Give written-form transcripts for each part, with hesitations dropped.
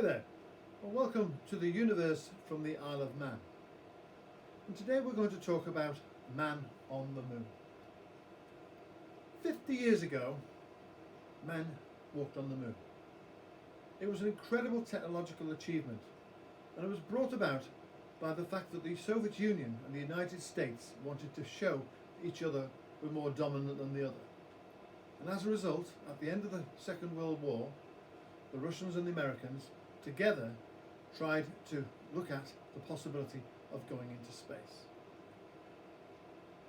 there, and welcome to the universe from the Isle of Man. And today we're going to talk about man on the moon. 50 years ago, man walked on the moon. It was an incredible technological achievement, and it was brought about by the fact that the Soviet Union and the United States wanted to show each other were more dominant than the other. And as a result, at the end of the Second World War, the Russians and the Americans together tried to look at the possibility of going into space.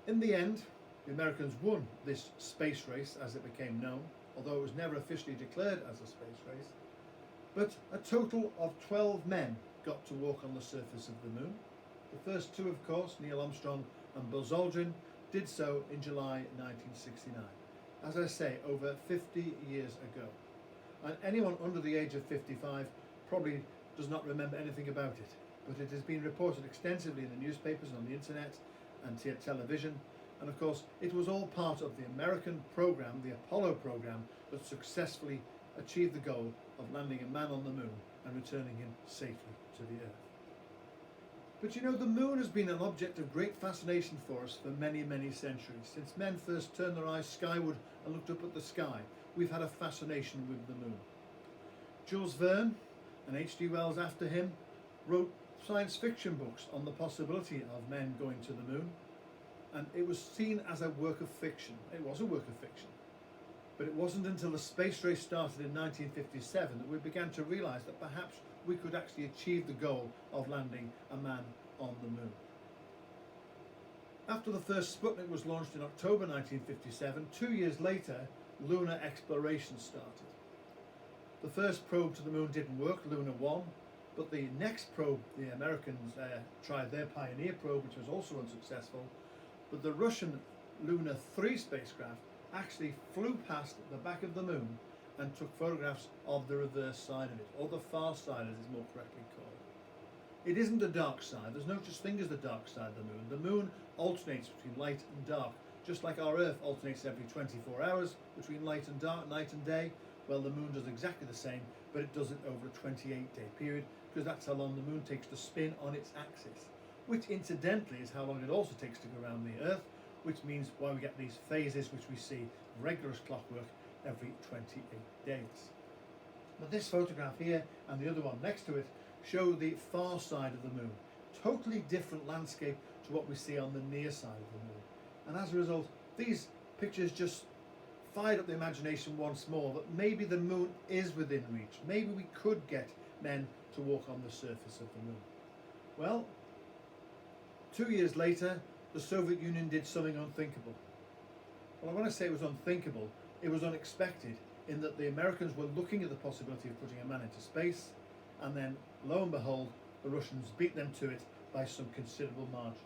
In the end, the Americans won this space race, as it became known, although it was never officially declared as a space race. But a total of 12 men got to walk on the surface of the moon. The first two, of course, Neil Armstrong and Buzz Aldrin, did so in July 1969. As I say, over 50 years ago. And anyone under the age of 55 probably does not remember anything about it, but it has been reported extensively in the newspapers, on the internet and television, and of course it was all part of the American program, the Apollo program, that successfully achieved the goal of landing a man on the moon and returning him safely to the Earth. But you know, the moon has been an object of great fascination for us for many, many centuries. Since men first turned their eyes skyward and looked up at the sky, we've had a fascination with the moon. Jules Verne, and H.G. Wells after him, wrote science fiction books on the possibility of men going to the moon, and it was seen as a work of fiction. It was a work of fiction. But it wasn't until the space race started in 1957 that we began to realise that perhaps we could actually achieve the goal of landing a man on the moon. After the first Sputnik was launched in October 1957, 2 years later, lunar exploration started. The first probe to the moon didn't work, Lunar 1, but the next probe, the Americans tried their Pioneer probe, which was also unsuccessful, but the Russian Lunar 3 spacecraft actually flew past the back of the moon and took photographs of the reverse side of it, or the far side as it's more correctly called. It isn't a dark side, there's no such thing as the dark side of the moon. The moon alternates between light and dark, just like our Earth alternates every 24 hours between light and dark, night and day. Well, the moon does exactly the same, but it does it over a 28-day period, because that's how long the moon takes to spin on its axis, which incidentally is how long it also takes to go around the Earth, which means why we get these phases which we see regular as clockwork every 28 days. But this photograph here and the other one next to it show the far side of the moon. Totally different landscape to what we see on the near side of the moon. And as a result, these pictures just fired up the imagination once more that maybe the moon is within reach. Maybe we could get men to walk on the surface of the moon. Well, 2 years later, the Soviet Union did something unthinkable. Well, when I say it was unthinkable, it was unexpected, in that the Americans were looking at the possibility of putting a man into space, and then, lo and behold, the Russians beat them to it by some considerable margin.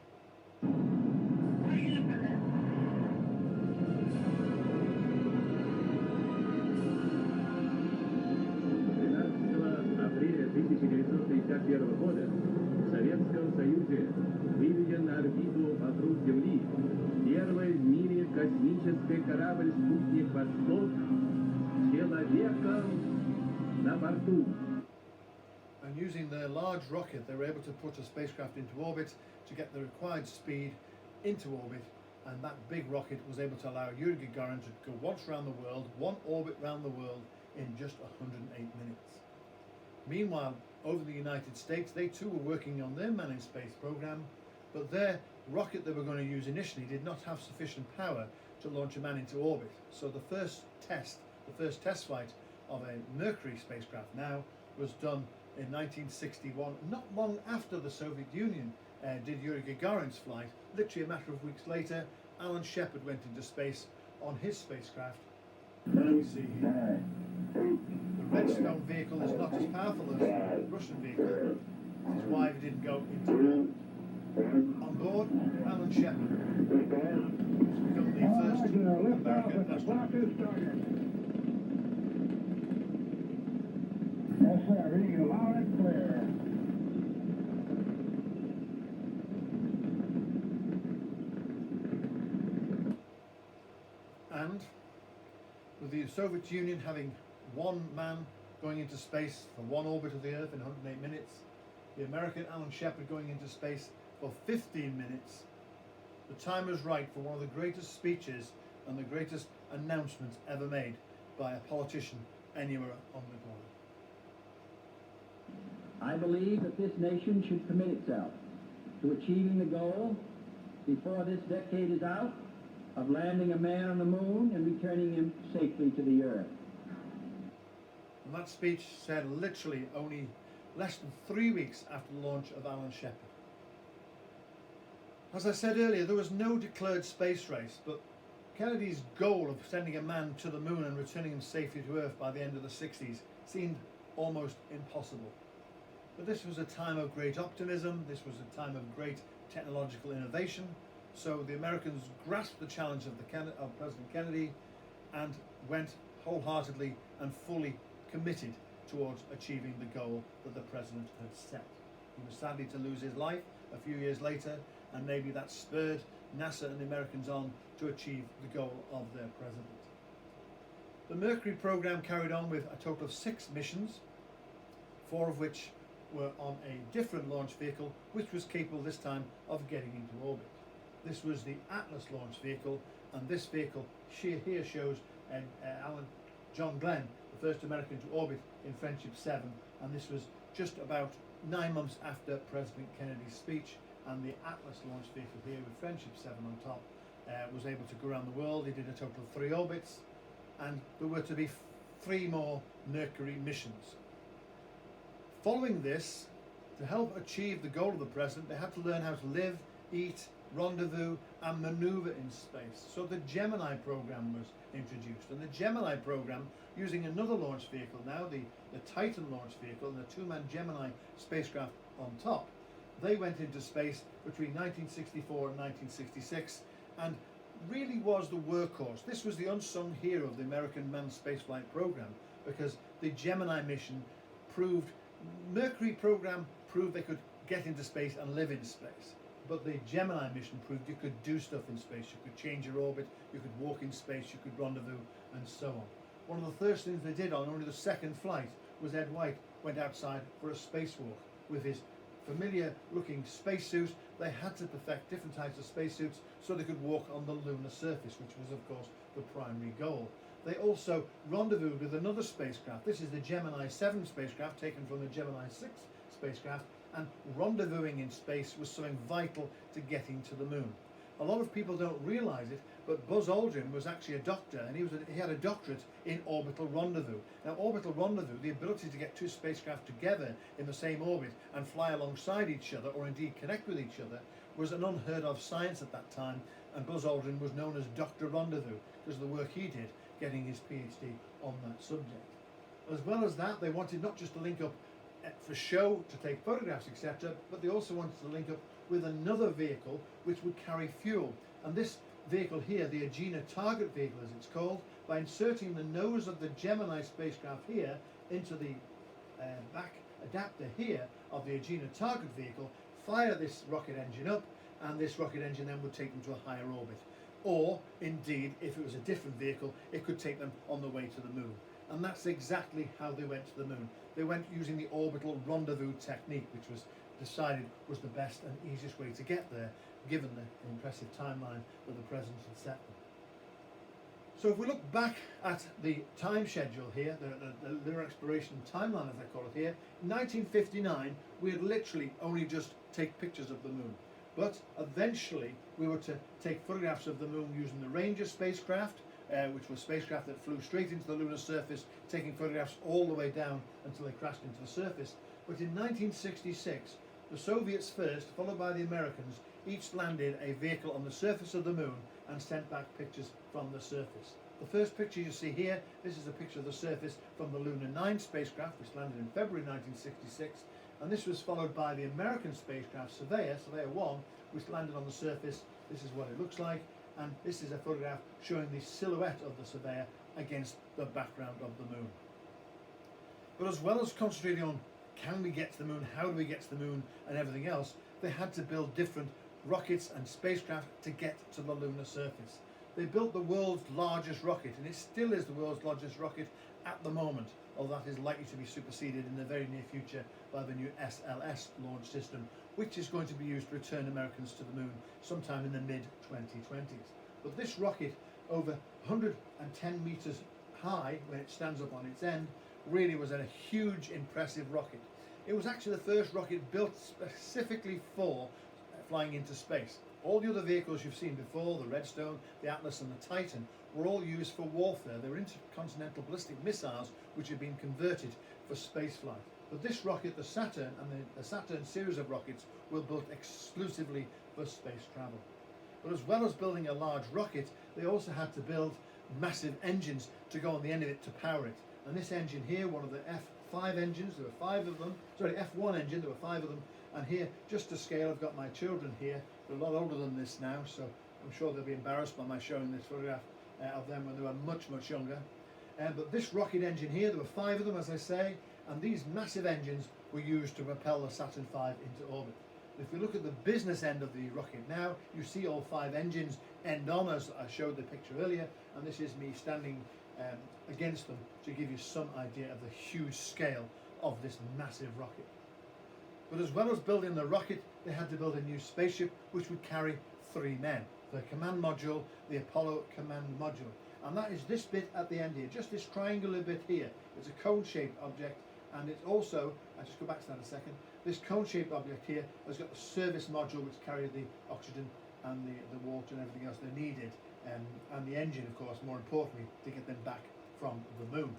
Апреля 1951 года в Советском Союзе выведен на орбиту вокруг Земли первый в мире космический корабль «Спутник Восток» с человеком на борту. And using their large rocket, they were able to put a spacecraft into orbit to get the required speed into orbit, and that big rocket was able to allow Yuri Gagarin to go once around the world, one orbit around the world, in just 108 minutes. Meanwhile, over the United States, they too were working on their man in space program, but their rocket they were going to use initially did not have sufficient power to launch a man into orbit. So the first test flight of a Mercury spacecraft now was done in 1961, not long after the Soviet Union did Yuri Gagarin's flight. Literally a matter of weeks later, Alan Shepard went into space on his spacecraft. You see here, the Redstone vehicle is not as powerful as the Russian vehicle, which is why we didn't go into it. On board, Alan Shepard, who's become the first American astronaut. Yes, sir. Reading you loud and clear. And with the Soviet Union having one man going into space for one orbit of the Earth in 108 minutes. The American Alan Shepard going into space for 15 minutes. The time was right for one of the greatest speeches and the greatest announcements ever made by a politician anywhere on the globe. I believe that this nation should commit itself to achieving the goal before this decade is out of landing a man on the moon and returning him safely to the Earth. And that speech said literally only less than 3 weeks after the launch of Alan Shepard. As I said earlier, there was no declared space race, but Kennedy's goal of sending a man to the moon and returning him safely to Earth by the end of the 60s seemed almost impossible. But this was a time of great optimism, this was a time of great technological innovation, so the Americans grasped the challenge of President Kennedy and went wholeheartedly and fully committed towards achieving the goal that the president had set. He was sadly to lose his life a few years later, and maybe that spurred NASA and the Americans on to achieve the goal of their president. The Mercury program carried on with a total of 6 missions, 4 of which were on a different launch vehicle, which was capable this time of getting into orbit. This was the Atlas launch vehicle, and this vehicle here shows John Glenn, the first American to orbit in Friendship 7, and this was just about 9 months after President Kennedy's speech, and the Atlas launch vehicle here with Friendship 7 on top was able to go around the world. He did a total of 3 orbits, and there were to be 3 more Mercury missions. Following this, to help achieve the goal of the president, they had to learn how to live, eat, rendezvous and maneuver in space. So the Gemini program was introduced, and the Gemini program, using another launch vehicle now, the Titan launch vehicle and the 2-man Gemini spacecraft on top, they went into space between 1964 and 1966 and really was the workhorse. This was the unsung hero of the American manned spaceflight program, because the Gemini mission proved, Mercury program proved they could get into space and live in space. But the Gemini mission proved you could do stuff in space. You could change your orbit, you could walk in space, you could rendezvous, and so on. One of the first things they did on only the 2nd flight was Ed White went outside for a spacewalk with his familiar looking spacesuit. They had to perfect different types of spacesuits so they could walk on the lunar surface, which was of course the primary goal. They also rendezvoused with another spacecraft. This is the Gemini 7 spacecraft taken from the Gemini 6 spacecraft, and rendezvousing in space was something vital to getting to the moon. A lot of people don't realise it, but Buzz Aldrin was actually a doctor, and he had a doctorate in orbital rendezvous. Now, orbital rendezvous, the ability to get 2 spacecraft together in the same orbit and fly alongside each other, or indeed connect with each other, was an unheard of science at that time, and Buzz Aldrin was known as Dr. Rendezvous because of the work he did getting his PhD on that subject. As well as that, they wanted not just to link up for show, to take photographs, etc., but they also wanted to link up with another vehicle which would carry fuel. And this vehicle here, the Agena target vehicle as it's called, by inserting the nose of the Gemini spacecraft here into the back adapter here of the Agena target vehicle, fire this rocket engine up, and this rocket engine then would take them to a higher orbit. Or, indeed, if it was a different vehicle, it could take them on the way to the moon. And that's exactly how they went to the moon. They went using the orbital rendezvous technique, which was decided was the best and easiest way to get there, given the impressive timeline that the president had set them. So if we look back at the time schedule here, the lunar exploration timeline as they call it here, in 1959 we had literally only just take pictures of the moon. But eventually we were to take photographs of the moon using the Ranger spacecraft, which was a spacecraft that flew straight into the lunar surface, taking photographs all the way down until they crashed into the surface. But in 1966, the Soviets first, followed by the Americans, each landed a vehicle on the surface of the moon and sent back pictures from the surface. The first picture you see here, this is a picture of the surface from the Lunar 9 spacecraft, which landed in February 1966, and this was followed by the American spacecraft Surveyor 1, which landed on the surface. This is what it looks like, and this is a photograph showing the silhouette of the Surveyor against the background of the moon. But as well as concentrating on can we get to the moon, how do we get to the moon, and everything else, they had to build different rockets and spacecraft to get to the lunar surface. They built the world's largest rocket, and it still is the world's largest rocket at the moment, although that is likely to be superseded in the very near future by the new SLS launch system, which is going to be used to return Americans to the moon sometime in the mid-2020s. But this rocket, over 110 meters high when it stands up on its end, really was a huge, impressive rocket. It was actually the first rocket built specifically for flying into space. All the other vehicles you've seen before, the Redstone, the Atlas and the Titan, were all used for warfare. They were intercontinental ballistic missiles which had been converted for spaceflight. But this rocket, the Saturn, and the Saturn series of rockets were built exclusively for space travel. But as well as building a large rocket, they also had to build massive engines to go on the end of it to power it. And this engine here, one of the F5 engines, there were 5 of them, sorry, F1 engine, there were 5 of them. And here, just to scale, I've got my children here. They're a lot older than this now, so I'm sure they'll be embarrassed by my showing this photograph of them when they were much, much younger. But this rocket engine here, there were 5 of them, as I say, and these massive engines were used to propel the Saturn V into orbit. If we look at the business end of the rocket now, you see all 5 engines end on, as I showed the picture earlier, and this is me standing against them to give you some idea of the huge scale of this massive rocket. But as well as building the rocket, they had to build a new spaceship which would carry 3 men. The command module, the Apollo command module. And that is this bit at the end here, just this triangular bit here. It's a cone-shaped object, and it's also, I'll just go back to that in a second, this cone-shaped object here has got the service module which carried the oxygen and the water and everything else they needed, and the engine, of course, more importantly, to get them back from the moon.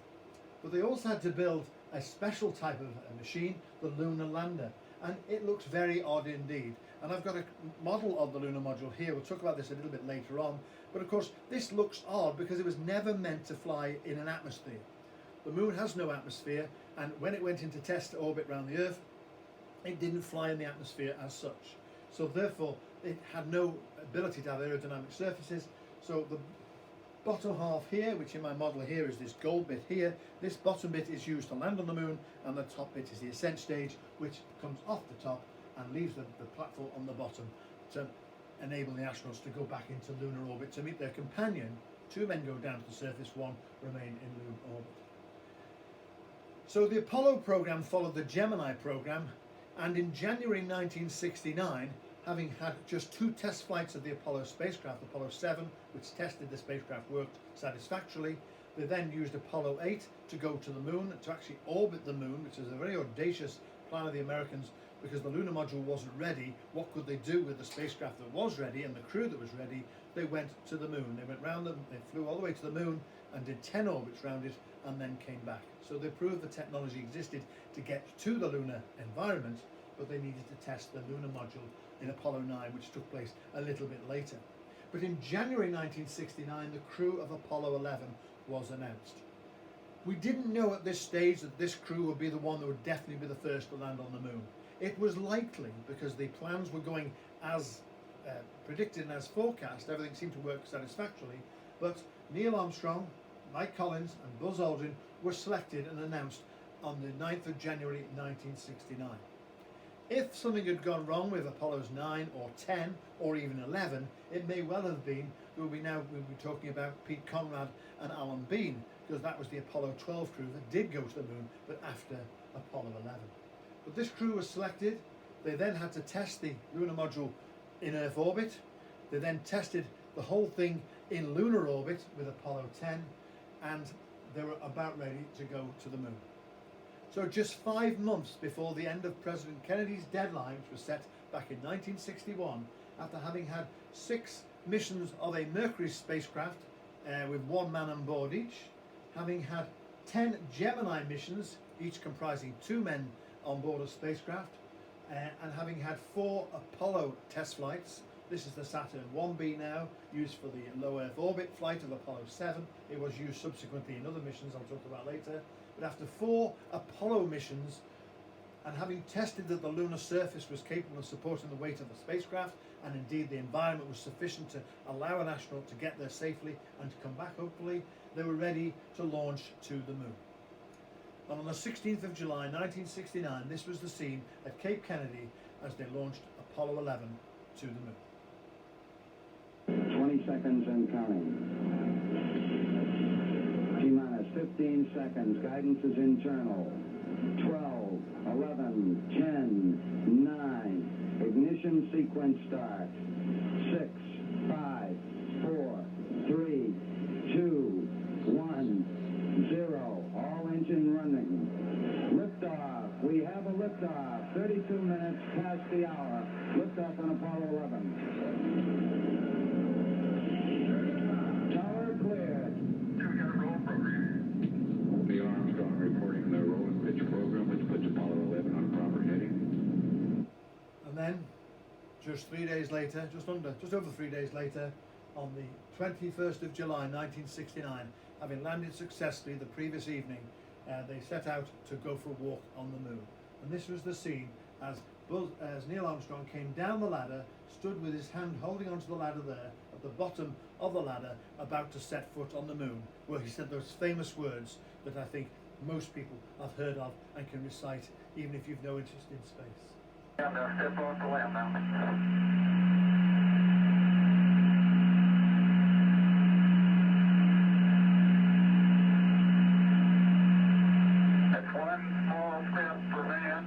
But they also had to build a special type of a machine, the lunar lander, and it looks very odd indeed. And I've got a model of the lunar module here. We'll talk about this a little bit later on. But of course, this looks odd because it was never meant to fly in an atmosphere. The moon has no atmosphere, and when it went into test orbit around the Earth, it didn't fly in the atmosphere as such. So therefore, it had no ability to have aerodynamic surfaces. So the bottom half here, which in my model here is this gold bit here, this bottom bit is used to land on the moon, and the top bit is the ascent stage, which comes off the top and leaves the platform on the bottom to enable the astronauts to go back into lunar orbit to meet their companion. 2 men go down to the surface, 1 remain in lunar orbit. So the Apollo program followed the Gemini program, and in January 1969, having had just 2 test flights of the Apollo spacecraft, Apollo 7, which tested the spacecraft worked satisfactorily. They then used Apollo 8 to go to the moon, to actually orbit the moon, which is a very audacious plan of the Americans, because the lunar module wasn't ready. What could they do with the spacecraft that was ready and the crew that was ready? They went to the moon. They went round them, they flew all the way to the moon and did 10 orbits around it and then came back. So they proved the technology existed to get to the lunar environment, but they needed to test the lunar module in Apollo 9, which took place a little bit later. But in January 1969, the crew of Apollo 11 was announced. We didn't know at this stage that this crew would be the one that would definitely be the first to land on the moon. It was likely, because the plans were going as predicted and as forecast, everything seemed to work satisfactorily, but Neil Armstrong, Mike Collins and Buzz Aldrin were selected and announced on the 9th of January 1969. If something had gone wrong with Apollos 9 or 10 or even 11, it may well have been that we'll be talking about Pete Conrad and Alan Bean, because that was the Apollo 12 crew that did go to the moon, but after Apollo 11. But this crew was selected. They then had to test the lunar module in Earth orbit. They then tested the whole thing in lunar orbit with Apollo 10, and they were about ready to go to the moon. So just 5 months before the end of President Kennedy's deadline, which was set back in 1961, after having had 6 missions of a Mercury spacecraft with 1 man on board each, having had 10 Gemini missions, each comprising 2 men on board a spacecraft, and having had 4 Apollo test flights. This is the Saturn 1B now, used for the low Earth orbit flight of Apollo 7. It was used subsequently in other missions I'll talk about later. But after 4 Apollo missions, and having tested that the lunar surface was capable of supporting the weight of the spacecraft, and indeed the environment was sufficient to allow an astronaut to get there safely and to come back hopefully, they were ready to launch to the moon. And on the 16th of July 1969, this was the scene at Cape Kennedy as they launched Apollo 11 to the moon. 20 seconds and counting. T-minus 15 seconds. Guidance is internal. 12, 11, 10, 9. Ignition sequence start. 6, 5, 4, 3, 2, 1, 0. All engine running. Liftoff. We have a liftoff. 32 minutes past the hour. Liftoff on Apollo 11. Tower cleared. We got a roll program. Neil Armstrong reporting the roll and pitch program, which puts Apollo 11 on proper heading. And then, just 3 days later, just over 3 days later, on the 21st of July 1969, having landed successfully the previous evening, they set out to go for a walk on the moon. And this was the scene as Neil Armstrong came down the ladder, stood with his hand holding onto the ladder there, at the bottom of the ladder, about to set foot on the moon, where he said those famous words that I think most people have heard of and can recite, even if you've no interest in space. And step off the land now. That's one small step for man,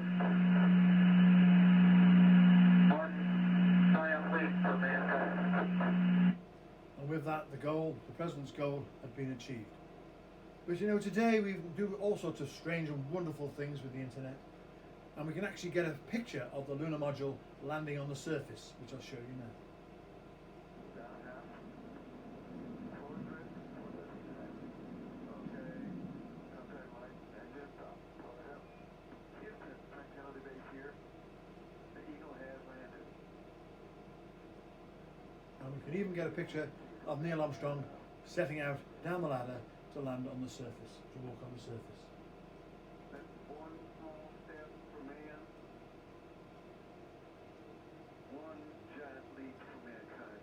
one giant leap for mankind. And with that, the president's goal had been achieved. But you know, today we do all sorts of strange and wonderful things with the internet, and we can actually get a picture of the lunar module landing on the surface, which I'll show you now. And we can even get a picture of Neil Armstrong setting out down the ladder to land on the surface, to walk on the surface. That's one small step for man, one giant leap for mankind.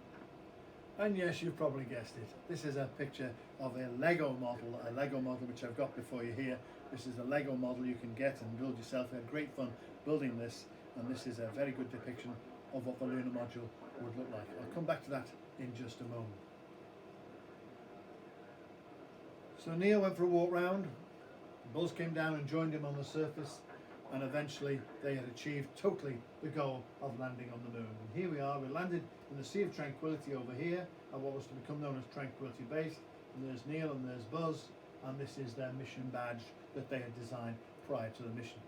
And yes, you've probably guessed it. This is a picture of a Lego model which I've got before you here. This is a Lego model you can get and build yourself. We had great fun building this, and this is a very good depiction of what the lunar module would look like. I'll come back to that in just a moment. So Neil went for a walk round, Buzz came down and joined him on the surface, and eventually they had achieved totally the goal of landing on the moon. And here we are, we landed in the Sea of Tranquility over here, at what was to become known as Tranquility Base, and there's Neil and there's Buzz, and this is their mission badge that they had designed prior to the mission.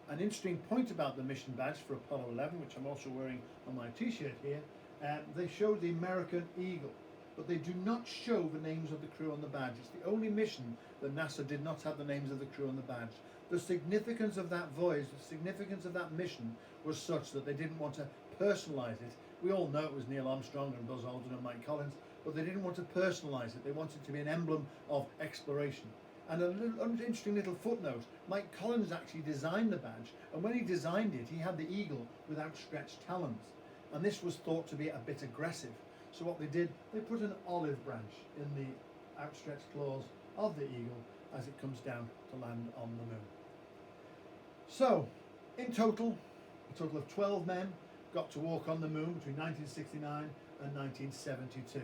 An interesting point about the mission badge for Apollo 11, which I'm also wearing on my t-shirt here, they show the American Eagle, but they do not show the names of the crew on the badge. It's the only mission that NASA did not have the names of the crew on the badge. The significance of that voyage, the significance of that mission was such that they didn't want to personalize it. We all know it was Neil Armstrong and Buzz Aldrin and Mike Collins, but they didn't want to personalize it. They wanted it to be an emblem of exploration. And an interesting little footnote, Mike Collins actually designed the badge, and when he designed it, he had the eagle with outstretched talons. And this was thought to be a bit aggressive. So what they did, they put an olive branch in the outstretched claws of the eagle as it comes down to land on the moon. So, in total, a total of 12 men got to walk on the moon between 1969 and 1972.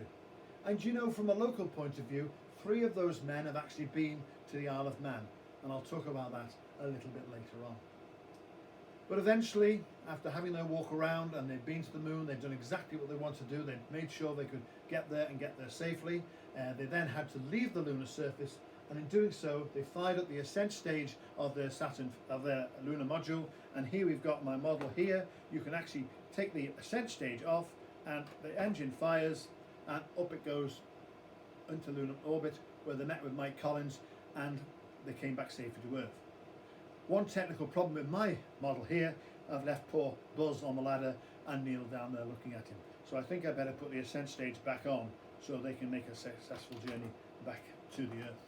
And you know, from a local point of view, 3 of those men have actually been to the Isle of Man, and I'll talk about that a little bit later on. But eventually, after having their walk around and they'd been to the moon, they'd done exactly what they wanted to do, they'd made sure they could get there and get there safely. They then had to leave the lunar surface, and in doing so, they fired up the ascent stage of their lunar module. And here we've got my model here. You can actually take the ascent stage off, and the engine fires, and up it goes into lunar orbit, where they met with Mike Collins, and they came back safely to Earth. One technical problem with my model here, I've left poor Buzz on the ladder and Neil down there looking at him. So I think I better put the ascent stage back on so they can make a successful journey back to the Earth.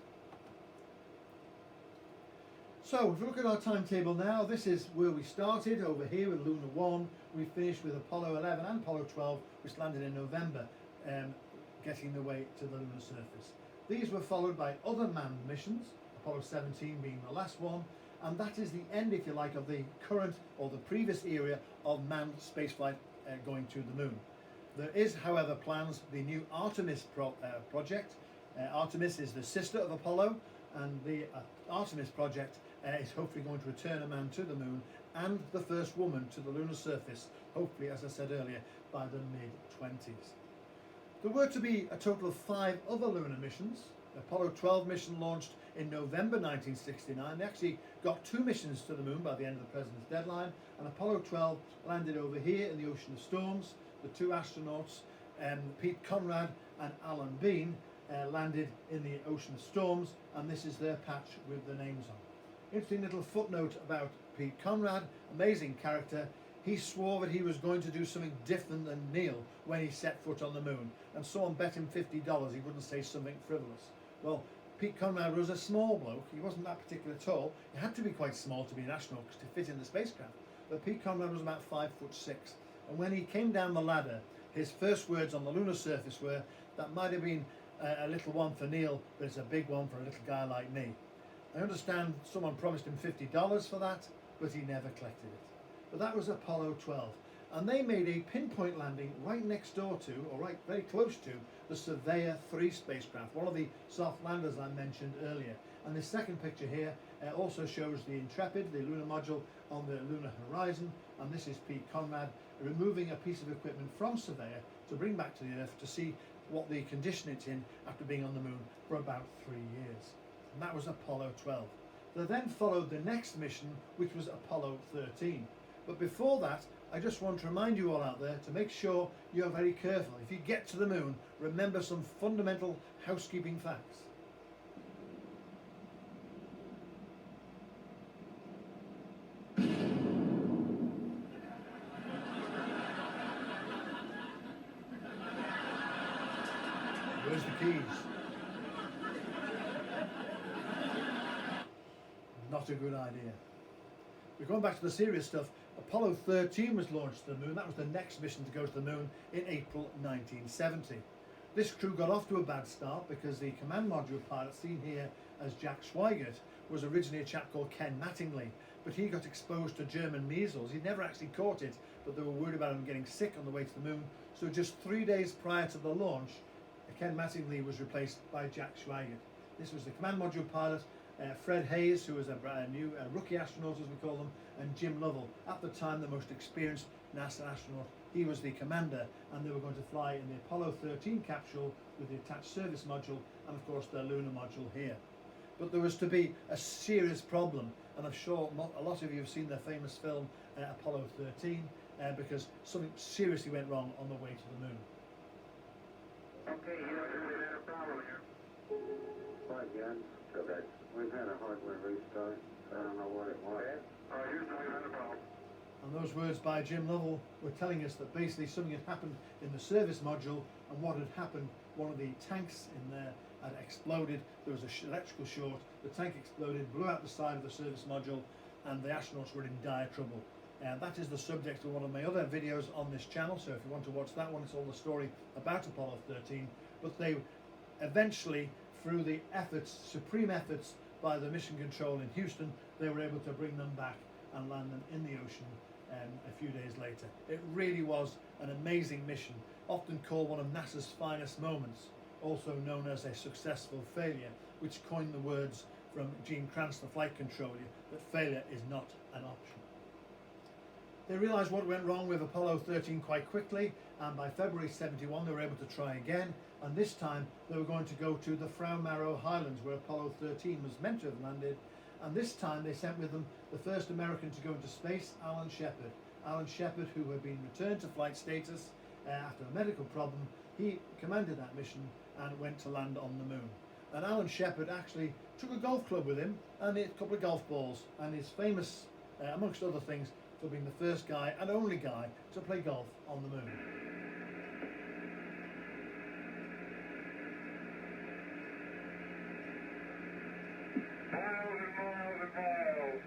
So if we look at our timetable now, this is where we started over here with Lunar 1. We finished with Apollo 11 and Apollo 12, which landed in November, getting their way to the lunar surface. These were followed by other manned missions, Apollo 17 being the last one, and that is the end, if you like, of the current or the previous era of manned spaceflight going to the moon. There is, however, plans, the new Artemis project. Artemis is the sister of Apollo, and the Artemis project is hopefully going to return a man to the moon and the first woman to the lunar surface, hopefully, as I said earlier, by the mid-20s. There were to be a total of 5 other lunar missions. The Apollo 12 mission launched in November 1969. They actually got 2 missions to the moon by the end of the President's deadline, and Apollo 12 landed over here in the Ocean of Storms. The 2 astronauts, Pete Conrad and Alan Bean, landed in the Ocean of Storms, and this is their patch with the names on. Interesting little footnote about Pete Conrad, amazing character. He swore that he was going to do something different than Neil when he set foot on the moon, and someone bet him $50 he wouldn't say something frivolous. Well, Pete Conrad was a small bloke. He wasn't that particularly tall. He had to be quite small to be an astronaut to fit in the spacecraft. But Pete Conrad was about 5'6", and when he came down the ladder, his first words on the lunar surface were, "That might have been a little one for Neil, but it's a big one for a little guy like me." I understand someone promised him $50 for that, but he never collected it. But that was Apollo 12, and they made a pinpoint landing right next door to, or right very close to, the Surveyor 3 spacecraft, one of the soft landers I mentioned earlier. And this second picture here also shows the Intrepid, the lunar module, on the lunar horizon, and this is Pete Conrad removing a piece of equipment from Surveyor to bring back to the Earth to see what the condition it's in after being on the moon for about 3 years. And that was Apollo 12. There then followed the next mission, which was Apollo 13. But before that, I just want to remind you all out there to make sure you're very careful. If you get to the moon, remember some fundamental housekeeping facts. Where's the keys? Not a good idea. We're going back to the serious stuff. Apollo 13 was launched to the moon. That was the next mission to go to the moon in April 1970. This crew got off to a bad start because the command module pilot, seen here as Jack Schweigert, was originally a chap called Ken Mattingly, but he got exposed to German measles. He never actually caught it, but they were worried about him getting sick on the way to the moon. So just 3 days prior to the launch, Ken Mattingly was replaced by Jack Schweigert. This was the command module pilot, Fred Hayes, who was a brand new rookie astronaut, as we call them, and Jim Lovell, at the time the most experienced NASA astronaut. He was the commander, and they were going to fly in the Apollo 13 capsule with the attached service module and of course the lunar module here. But there was to be a serious problem, and I'm sure a lot of you have seen the famous film Apollo 13, because something seriously went wrong on the way to the moon. Okay, Houston, we've had a problem here. What, Gus? Okay. We've had a hardware restart. I don't know what it was. Okay. Houston, we've had a problem. And those words by Jim Lovell were telling us that basically something had happened in the service module, and what had happened, one of the tanks in there had exploded. There was an electrical short, the tank exploded, blew out the side of the service module, and the astronauts were in dire trouble. And that is the subject of one of my other videos on this channel, so if you want to watch that one, it's all the story about Apollo 13. But they eventually, through the efforts, supreme efforts by the mission control in Houston, they were able to bring them back and land them in the ocean a few days later. It really was an amazing mission, often called one of NASA's finest moments, also known as a successful failure, which coined the words from Gene Kranz, the flight controller, that failure is not an option. They realised what went wrong with Apollo 13 quite quickly, and by February 71 they were able to try again, and this time they were going to go to the Frau Maro Highlands where Apollo 13 was meant to have landed, and this time they sent with them the first American to go into space, Alan Shepard. Alan Shepard, who had been returned to flight status after a medical problem, he commanded that mission and went to land on the moon. And Alan Shepard actually took a golf club with him and a couple of golf balls, and is famous, amongst other things, for being the first guy and only guy to play golf on the moon. Miles and miles and miles.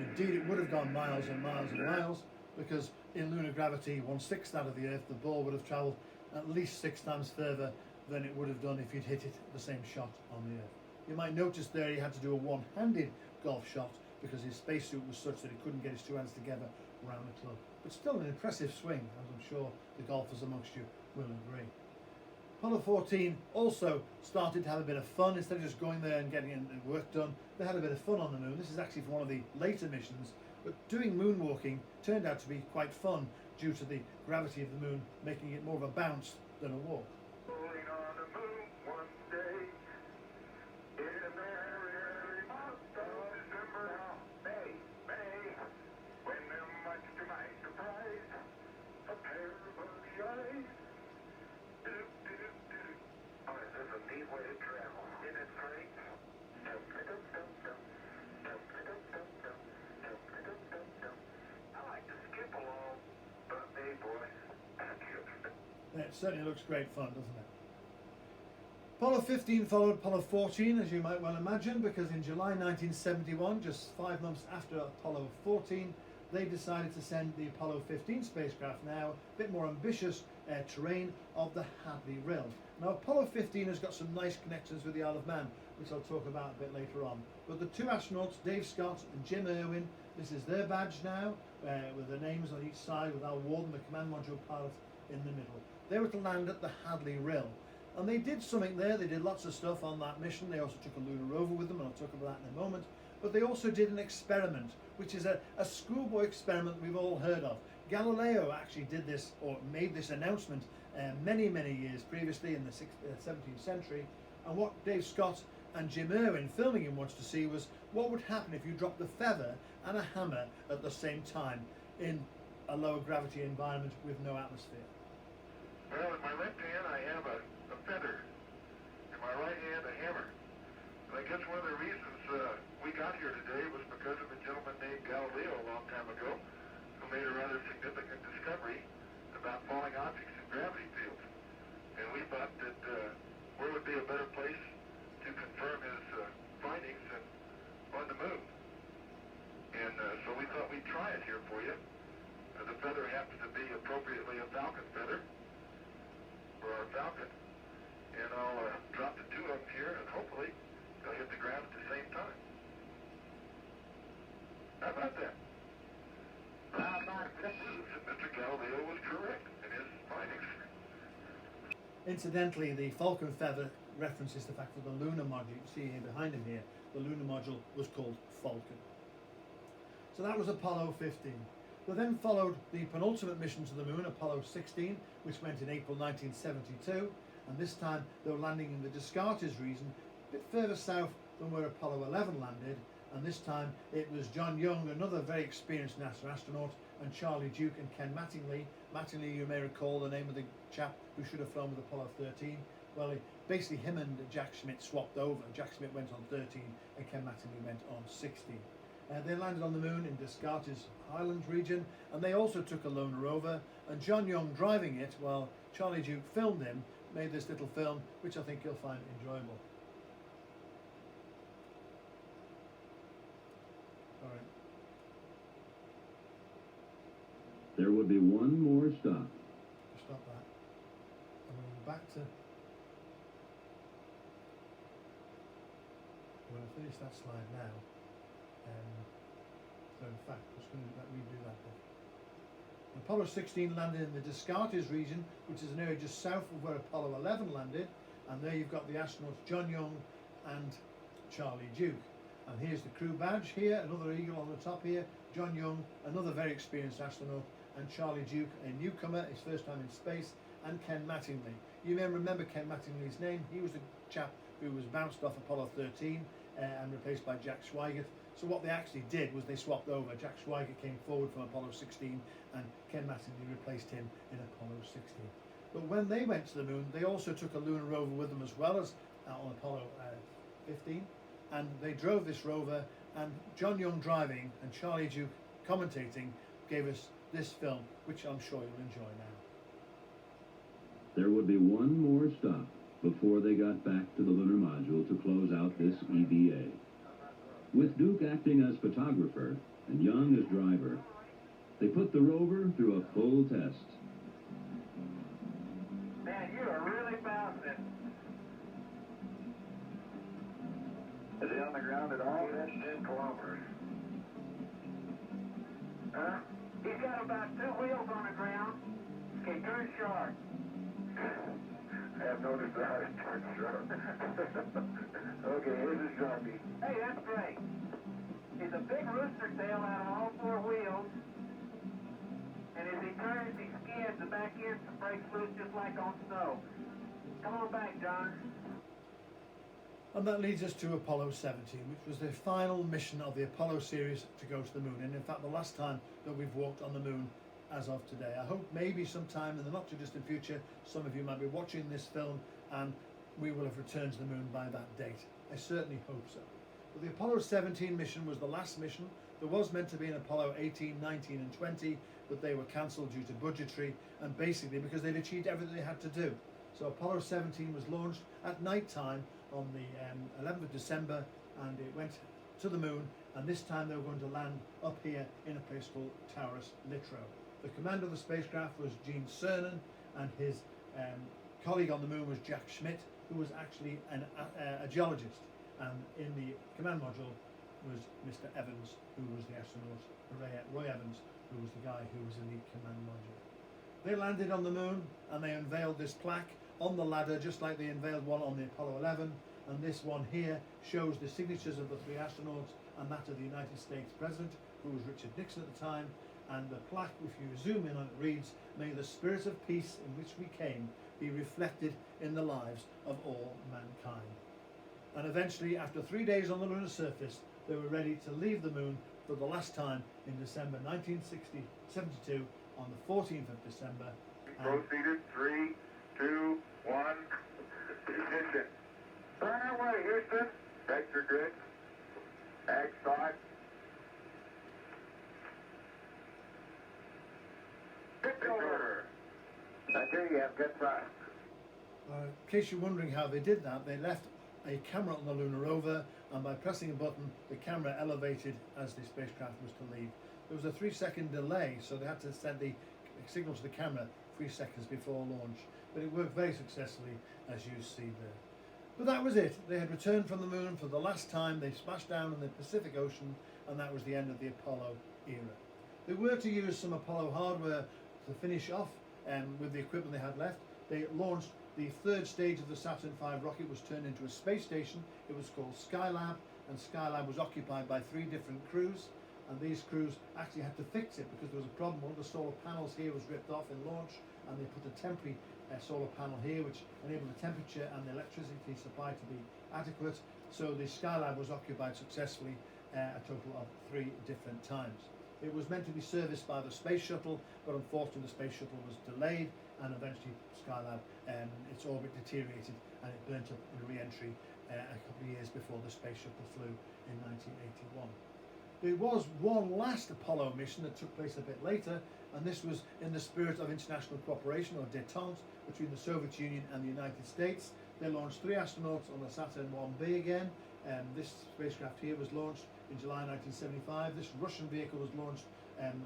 Indeed, it would have gone miles and miles and miles, because in lunar gravity, 1/6 out of the Earth, the ball would have travelled at least 6 times further than it would have done if you'd hit it the same shot on the Earth. You might notice there he had to do a one-handed golf shot because his spacesuit was such that he couldn't get his 2 hands together around the club. But still an impressive swing, as I'm sure the golfers amongst you will agree. Apollo 14 also started to have a bit of fun. Instead of just going there and getting the work done, they had a bit of fun on the moon. This is actually from one of the later missions, but doing moonwalking turned out to be quite fun due to the gravity of the moon, making it more of a bounce than a walk. Rolling on the moon one day in a merry month of December. May, when much to my surprise, a pair of ugly eyes. Oh, this is a neat way to travel. Isn't it great? I like to skip along, but me, boy, skip. It certainly looks great fun, doesn't it? Apollo 15 followed Apollo 14, as you might well imagine, because in July 1971, just 5 months after Apollo 14, they decided to send the Apollo 15 spacecraft, now a bit more ambitious terrain of the Hadley Rill. Now Apollo 15 has got some nice connections with the Isle of Man, which I'll talk about a bit later on. But the two astronauts, Dave Scott and Jim Irwin, this is their badge now, with their names on each side, with Al Warden, the command module pilot, in the middle. They were to land at the Hadley Rill. And they did something there. They did lots of stuff on that mission. They also took a lunar rover with them, and I'll talk about that in a moment. But they also did an experiment, which is a schoolboy experiment we've all heard of. Galileo actually did this, or made this announcement many, many years previously in the 17th century. And what Dave Scott and Jim Irwin, filming him, wanted to see was what would happen if you dropped a feather and a hammer at the same time in a lower gravity environment with no atmosphere. Well, in my left hand I have a feather. In my right hand a hammer. And I guess one of the reasons we got here today was because of a gentleman named Galileo a long time ago who made a rather significant discovery about falling objects in gravity fields. And we thought that where would be a better place to confirm his findings than on the moon. And so we thought we'd try it here for you. The feather happens to be appropriately a falcon feather for our falcon. And I'll drop the two of them here, and hopefully they'll hit the ground at the same time. How about that? Mr. Galileo was correct in his findings. Incidentally, the Falcon feather references the fact that the lunar module, you can see here behind him here, the lunar module was called Falcon. So that was Apollo 15. There then followed the penultimate mission to the moon, Apollo 16, which went in April 1972, and this time they were landing in the Descartes region, a bit further south than where Apollo 11 landed, and this time it was John Young, another very experienced NASA astronaut, and Charlie Duke and Ken Mattingly. Mattingly, you may recall the name of the chap who should have flown with Apollo 13. Well, basically him and Jack Schmitt swapped over. Jack Schmitt went on 13 and Ken Mattingly went on 16. They landed on the moon in Descartes Highlands region, and they also took a lunar rover, and John Young driving it while Charlie Duke filmed him, made this little film which I think you'll find enjoyable. All right. There would be one more stop. Stop that. I'm going to go back to. I'm going to finish that slide now. So in fact, I'm just going to redo that bit. Apollo 16 landed in the Descartes region, which is an area just south of where Apollo 11 landed, and there you've got the astronauts John Young and Charlie Duke. And here's the crew badge here, another eagle on the top here, John Young, another very experienced astronaut, and Charlie Duke, a newcomer, his first time in space, and Ken Mattingly. You may remember Ken Mattingly's name. He was the chap who was bounced off Apollo 13 and replaced by Jack Swigert. So what they actually did was they swapped over. Jack Swigert came forward from Apollo 16 and Ken Mattingly replaced him in Apollo 16. But when they went to the moon, they also took a lunar rover with them as well as on Apollo 15. And they drove this rover, and John Young driving and Charlie Duke commentating gave us this film, which I'm sure you'll enjoy now. There would be one more stop before they got back to the lunar module to close out this EVA. With Duke acting as photographer and Young as driver, they put the rover through a full test. Man, you are really bouncing. Is he on the ground at all? That's 10 kilometers. Huh? He's got about 2 wheels on the ground. Okay, turn sharp. I have no desire to turn sure. Okay, here's a Sharpie. Hey, that's great. He's a big rooster tail out on all four wheels. And as he turns, he skids, the back end breaks loose just like on snow. Come on back, John. And that leads us to Apollo 17, which was the final mission of the Apollo series to go to the moon, and in fact the last time that we've walked on the moon as of today. I hope maybe sometime in the not too distant future some of you might be watching this film and we will have returned to the moon by that date. I certainly hope so. But the Apollo 17 mission was the last mission. There was meant to be an Apollo 18, 19 and 20, but they were cancelled due to budgetary and basically because they'd achieved everything they had to do. So Apollo 17 was launched at night time on the 11th of December, and it went to the moon, and this time they were going to land up here in a place called Taurus Littrow. The commander of the spacecraft was Gene Cernan, and his colleague on the moon was Jack Schmitt, who was actually a geologist, and in the command module was Mr. Evans, who was the astronaut, Roy Evans, who was the guy who was in the command module. They landed on the moon and they unveiled this plaque on the ladder, just like they unveiled one on the Apollo 11, and this one here shows the signatures of the three astronauts and that of the United States President, who was Richard Nixon at the time, and the plaque, if you zoom in on it, reads, "May the spirit of peace in which we came be reflected in the lives of all mankind." And eventually, after 3 days on the lunar surface, they were ready to leave the moon for the last time in December 1972, on the 14th of December. Proceeded. 3, 2, 1. Ignition. Burn away, Houston. Vector grid. Ag thought. Good order. Okay, you have good thought. In case you're wondering how they did that, they left a camera on the lunar rover, and by pressing a button, the camera elevated as the spacecraft was to leave. There was a 3-second delay, so they had to send the signal to the camera 3 seconds before launch, but it worked very successfully, as you see there. But that was it. They had returned from the moon for the last time. They splashed down in the Pacific Ocean, and that was the end of the Apollo era. They were to use some Apollo hardware to finish off with the equipment they had left. They launched the third stage of the Saturn V rocket, was turned into a space station. It was called Skylab, and Skylab was occupied by 3 different crews, and these crews actually had to fix it because there was a problem. One of the solar panels here was ripped off in launch, and they put a temporary solar panel here which enabled the temperature and the electricity supply to be adequate. So the Skylab was occupied successfully a total of 3 different times. It was meant to be serviced by the space shuttle, but unfortunately the space shuttle was delayed, and eventually Skylab, its orbit deteriorated and it burnt up in re-entry a couple of years before the space shuttle flew in 1981. There was one last Apollo mission that took place a bit later, and this was in the spirit of international cooperation, or détente, between the Soviet Union and the United States. They launched 3 astronauts on the Saturn 1B again. This spacecraft here was launched in July 1975. This Russian vehicle was launched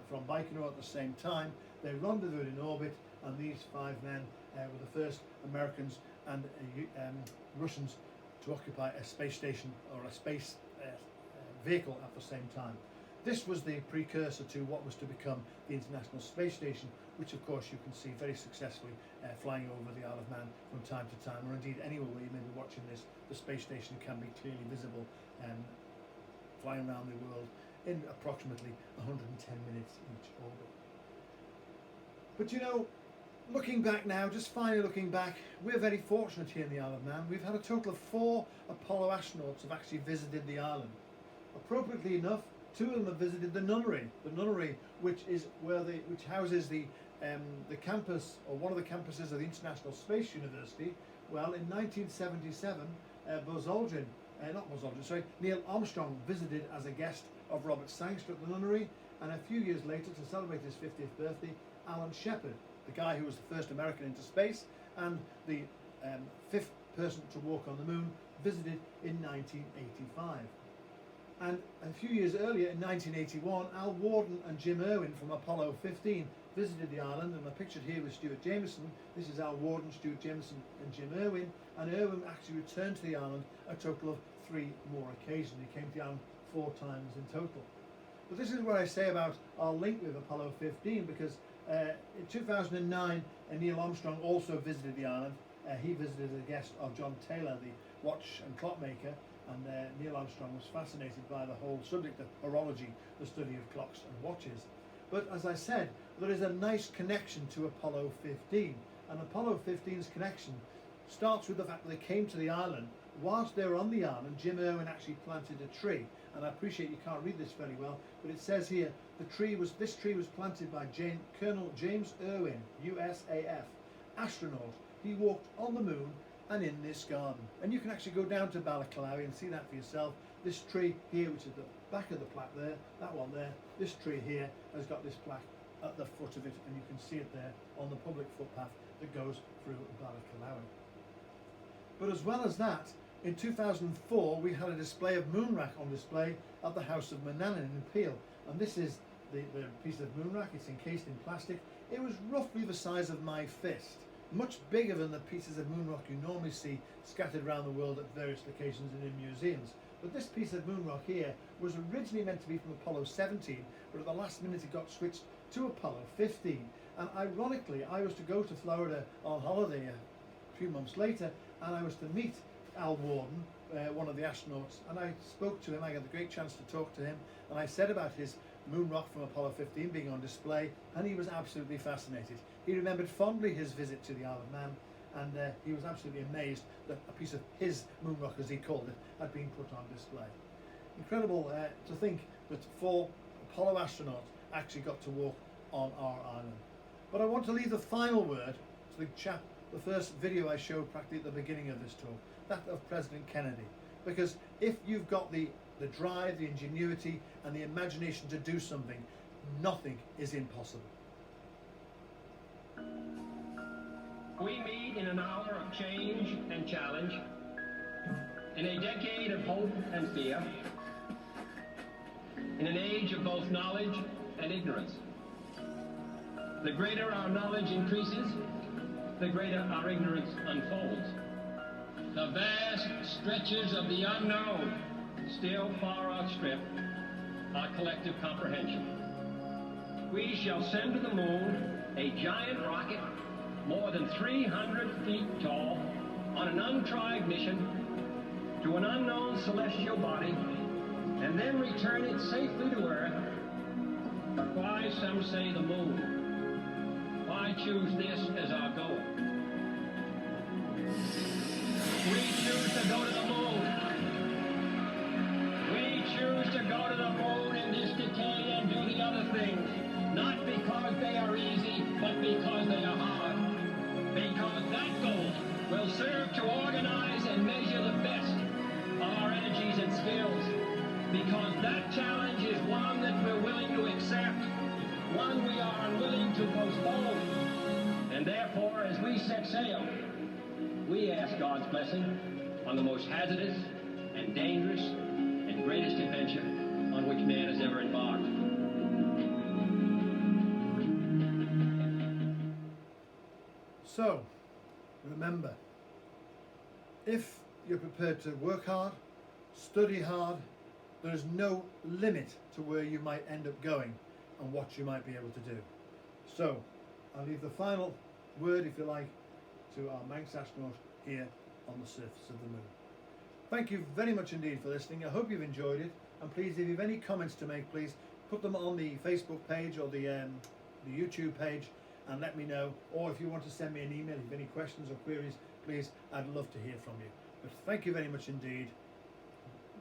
from Baikonur at the same time. They rendezvoused in orbit, and these 5 men were the first Americans and Russians to occupy a space station or a space vehicle at the same time. This was the precursor to what was to become the International Space Station, which of course you can see very successfully flying over the Isle of Man from time to time, or indeed anywhere where you may be watching this, the space station can be clearly visible flying around the world in approximately 110 minutes each orbit. But you know, looking back now, just finally looking back, we're very fortunate here in the Isle of Man. We've had a total of 4 Apollo astronauts have actually visited the island. Appropriately enough, 2 of them have visited the nunnery, which houses the campus, or one of the campuses of the International Space University. Well, in 1977, Neil Armstrong visited as a guest of Robert Sangster at the nunnery, and a few years later, to celebrate his 50th birthday, Alan Shepard, the guy who was the first American into space and the 5th person to walk on the moon, visited in 1985. And a few years earlier, in 1981, Al Worden and Jim Irwin from Apollo 15 visited the island, and I'm pictured here with Stuart Jameson. This is Al Worden, Stuart Jameson and Jim Irwin, and Irwin actually returned to the island a total of 3 more occasions. He came to the island 4 times in total. But this is what I say about our link with Apollo 15, because in 2009, Neil Armstrong also visited the island, he visited as a guest of John Taylor, the watch and clockmaker, and Neil Armstrong was fascinated by the whole subject of horology, the study of clocks and watches. But as I said, there is a nice connection to Apollo 15, and Apollo 15's connection starts with the fact that they came to the island. Whilst they were on the island, Jim Irwin actually planted a tree, and I appreciate you can't read this very well, but it says here this tree was planted by Colonel James Irwin, USAF, astronaut. He walked on the moon and in this garden, and you can actually go down to Balaklawi and see that for yourself. This tree here, which is the back of the plaque there, that one there, this tree here has got this plaque at the foot of it, and you can see it there on the public footpath that goes through Balaklawi. But as well as that, in 2004 we had a display of moonrack on display at the House of Manannan in Peel, and this is the piece of moonrack. It's encased in plastic. It was roughly the size of my fist, much bigger than the pieces of moonrock you normally see scattered around the world at various locations and in museums. But this piece of moonrock here was originally meant to be from Apollo 17, but at the last minute it got switched to Apollo 15. And ironically, I was to go to Florida on holiday a few months later, and I was to meet Al Warden, one of the astronauts, and I spoke to him. I got the great chance to talk to him, and I said about his moon rock from Apollo 15 being on display, and he was absolutely fascinated. He remembered fondly his visit to the Isle of Man, and he was absolutely amazed that a piece of his moon rock, as he called it, had been put on display. Incredible to think that 4 Apollo astronauts actually got to walk on our island. But I want to leave the final word to the first video I showed practically at the beginning of this talk, that of President Kennedy. Because if you've got the drive, the ingenuity, and the imagination to do something, nothing is impossible. We meet in an hour of change and challenge, in a decade of hope and fear, in an age of both knowledge and ignorance. The greater our knowledge increases, the greater our ignorance unfolds. The vast stretches of the unknown still far outstrip our collective comprehension. We shall send to the moon a giant rocket more than 300 feet tall on an untried mission to an unknown celestial body, and then return it safely to Earth. But why, some say, the moon? Why choose this as our goal? We choose to go to the moon. We choose to go to the moon in this decade and do the other things, not because they are easy, but because they are hard. Because that goal will serve to organize and measure the best of our energies and skills. Because that challenge is one that we're willing to accept, one we are unwilling to postpone. And therefore, as we set sail, we ask God's blessing on the most hazardous and dangerous and greatest adventure on which man has ever embarked. So, remember, if you're prepared to work hard, study hard, there is no limit to where you might end up going and what you might be able to do. So, I'll leave the final word, if you like, to our Manx astronaut here on the surface of the moon. Thank you very much indeed for listening. I hope you've enjoyed it, and please, if you have any comments to make, please put them on the Facebook page or the YouTube page and let me know. Or if you want to send me an email, if you have any questions or queries, please, I'd love to hear from you. But thank you very much indeed.